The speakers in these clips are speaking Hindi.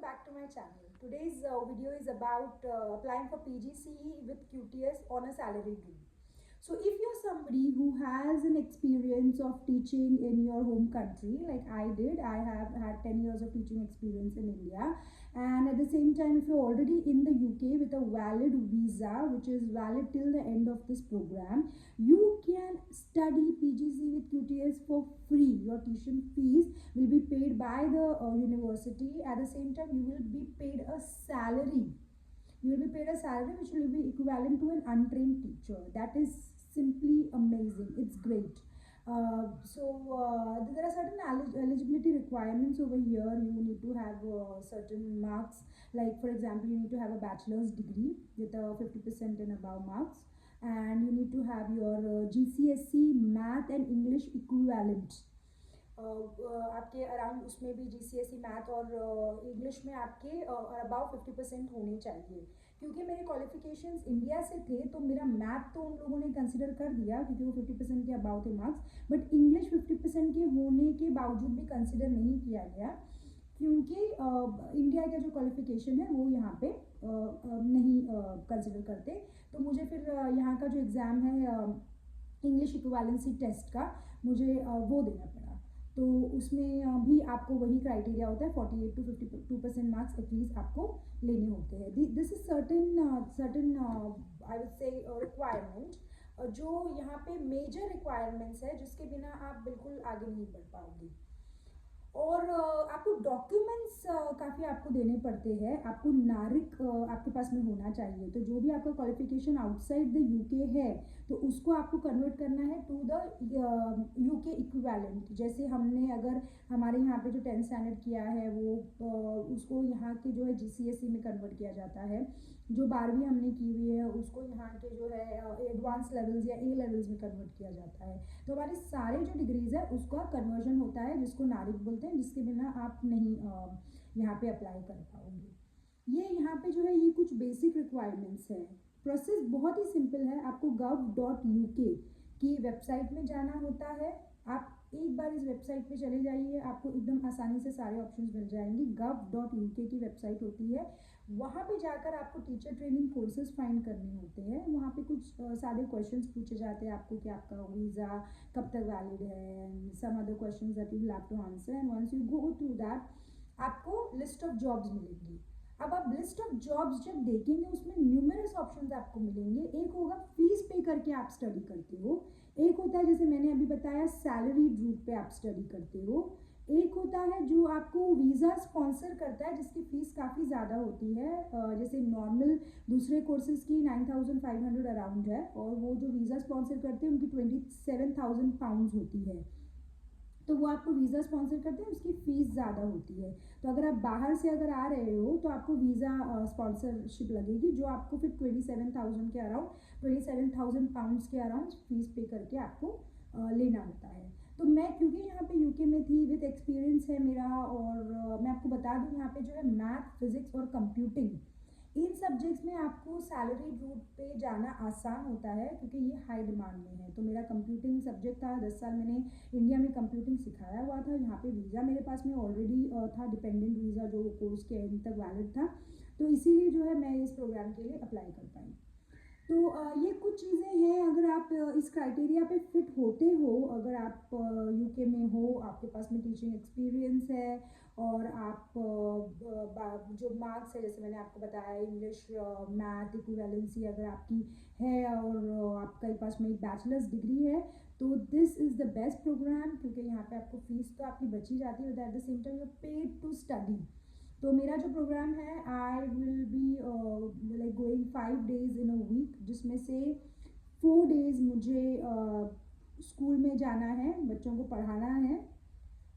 back to my channel. Today's video is about applying for PGCE with QTS on a salary route. So if you're somebody who has an experience of teaching in your home country, like I did, I have had 10 years of teaching experience in India, and at the same time, if you're already in the UK with a valid visa, which is valid till the end of this program, you can study PGCE with QTS for free. Your tuition fees will be paid by the university. At the same time, you will be paid a salary. You will be paid a salary which will be equivalent to an untrained teacher. That is simply amazing. It's great. There are certain eligibility requirements over here. You need to have certain marks, like for example, you need to have a bachelor's degree with a 50% and above marks, and you need to have your GCSE math and English equivalent. आपके अराउंड उसमें भी GCSE मैथ और इंग्लिश में आपके अबाउ 50% होने चाहिए. क्योंकि मेरे क्वालिफिकेशंस इंडिया से थे तो मेरा मैथ तो उन लोगों ने कंसिडर कर दिया क्योंकि वो 50% के अबाउ थे मार्क्स, बट इंग्लिश 50% के होने के बावजूद भी कंसिडर नहीं किया गया क्योंकि इंडिया का जो क्वालिफिकेशन है वो यहाँ पे नहीं कंसिडर करते. तो मुझे फिर यहाँ का जो एग्ज़ाम है इंग्लिश इक्विवेलेंसी टेस्ट का, मुझे वो देना पड़ा. तो उसमें भी आपको वही क्राइटेरिया होता है, 48 to 52% मार्क्स एटलीस्ट आपको लेने होते हैं. This is certain I would say requirement जो यहाँ पे मेजर रिक्वायरमेंट्स है जिसके बिना आप बिल्कुल आगे नहीं बढ़ पाओगे. और आपको डॉक्यूमेंट्स काफ़ी आपको देने पड़ते हैं. आपको नारिक आपके पास में होना चाहिए. तो जो भी आपका क्वालिफिकेशन आउटसाइड द यूके है तो उसको आपको कन्वर्ट करना है टू द यूके इक्विवेलेंट. जैसे हमने अगर हमारे यहाँ पे जो 10th स्टैंडर्ड किया है वो उसको यहाँ के जो है GCSE में कन्वर्ट किया जाता है. जो 12वीं हमने की हुई है उसको यहाँ के जो है एडवांस लेवल्स या A लेवल्स में कन्वर्ट किया जाता है. तो हमारे सारे जो डिग्रीज़ है उसका कन्वर्जन होता है जिसको नारिक बोलते हैं, जिसके बिना आप नहीं यहाँ पे अप्लाई कर पाओगे. ये यहाँ पे जो है ये कुछ बेसिक रिक्वायरमेंट्स है. प्रोसेस बहुत ही सिंपल है. आपको gov.uk की वेबसाइट में जाना होता है. आप एक बार इस वेबसाइट पे चले जाइए, आपको एकदम आसानी से सारे ऑप्शंस मिल जाएंगे. gov.uk की वेबसाइट होती है. वहाँ पे जाकर आपको टीचर ट्रेनिंग कोर्सेज फाइंड करने होते हैं. वहाँ पे कुछ सारे क्वेश्चंस पूछे जाते हैं आपको कि आपका वीज़ा कब तक वैलिड है, and some other questions that you will have to answer. And once you go to that आपको लिस्ट ऑफ जॉब्स मिलेंगी. अब आप लिस्ट ऑफ जॉब्स जब देखेंगे उसमें न्यूमरस ऑप्शंस आपको मिलेंगे. एक होगा फीस पे करके आप स्टडी करते हो, एक होता है जैसे मैंने अभी बताया सैलरी रूट पे आप स्टडी करते हो, एक होता है जो आपको वीज़ा स्पॉन्सर करता है जिसकी फ़ीस काफ़ी ज़्यादा होती है. जैसे नॉर्मल दूसरे कोर्सेज़ की 9,500 अराउंड है और वो जो वीज़ा स्पॉन्सर करते हैं उनकी 27,000 पाउंड्स होती है. तो वो आपको वीज़ा स्पॉन्सर करते हैं, उसकी फ़ीस ज़्यादा होती है. तो अगर आप बाहर से अगर आ रहे हो तो आपको वीज़ा स्पॉन्सरशिप लगेगी जो आपको फिर 27,000 के अराउंड 27,000 पाउंड्स के अराउंड फ़ीस पे करके आपको लेना होता है. तो मैं क्योंकि यहाँ पे यूके में थी, विद एक्सपीरियंस है मेरा, और मैं आपको बता दूँ यहाँ पे जो है मैथ, फिज़िक्स और कंप्यूटिंग, इन सब्जेक्ट्स में आपको सैलरी रूट पे जाना आसान होता है क्योंकि ये हाई डिमांड में है. तो मेरा कंप्यूटिंग सब्जेक्ट था. 10 साल मैंने इंडिया में कंप्यूटिंग सिखाया हुआ था. यहाँ पे वीज़ा मेरे पास में ऑलरेडी था, डिपेंडेंट वीज़ा जो कोर्स के एंड तक वैलिड था. तो इसीलिए जो है मैं इस प्रोग्राम के लिए अप्लाई कर पाई. तो ये कुछ चीज़ें हैं. अगर आप इस क्राइटेरिया पे फिट होते हो, अगर आप यूके में हो, आपके पास में टीचिंग एक्सपीरियंस है और आप जो मार्क्स है जैसे मैंने आपको बताया इंग्लिश मैथ इक्विवेलेंसी अगर आपकी है और आपके पास में एक बैचलर्स डिग्री है, तो this is the best program. क्योंकि यहाँ पे आपको फीस तो आपकी बची जाती है, at the same time you paid to study. तो मेरा जो प्रोग्राम है I will be like going 5 days in a week, जिसमें से 4 days मुझे स्कूल में जाना है, बच्चों को पढ़ाना है,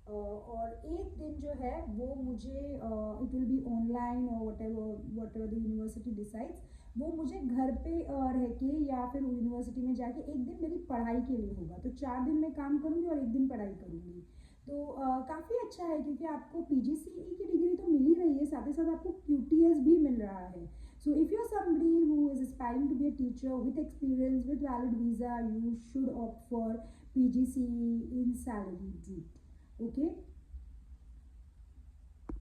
और एक दिन जो है वो मुझे इट विल बी ऑनलाइन और what ever the university decides, वो मुझे घर पे रह के या फिर यूनिवर्सिटी में जाके एक दिन मेरी पढ़ाई के लिए होगा. तो 4 दिन मैं काम करूँगी और एक दिन पढ़ाई करूँगी. तो काफ़ी अच्छा है क्योंकि आपको PGCE की डिग्री तो मिल ही रही है, साथ ही साथ आपको QTS भी मिल रहा है. So if you are somebody who is aspiring to be a teacher with experience with valid visa, you should opt for PGCE in salary route. Okay.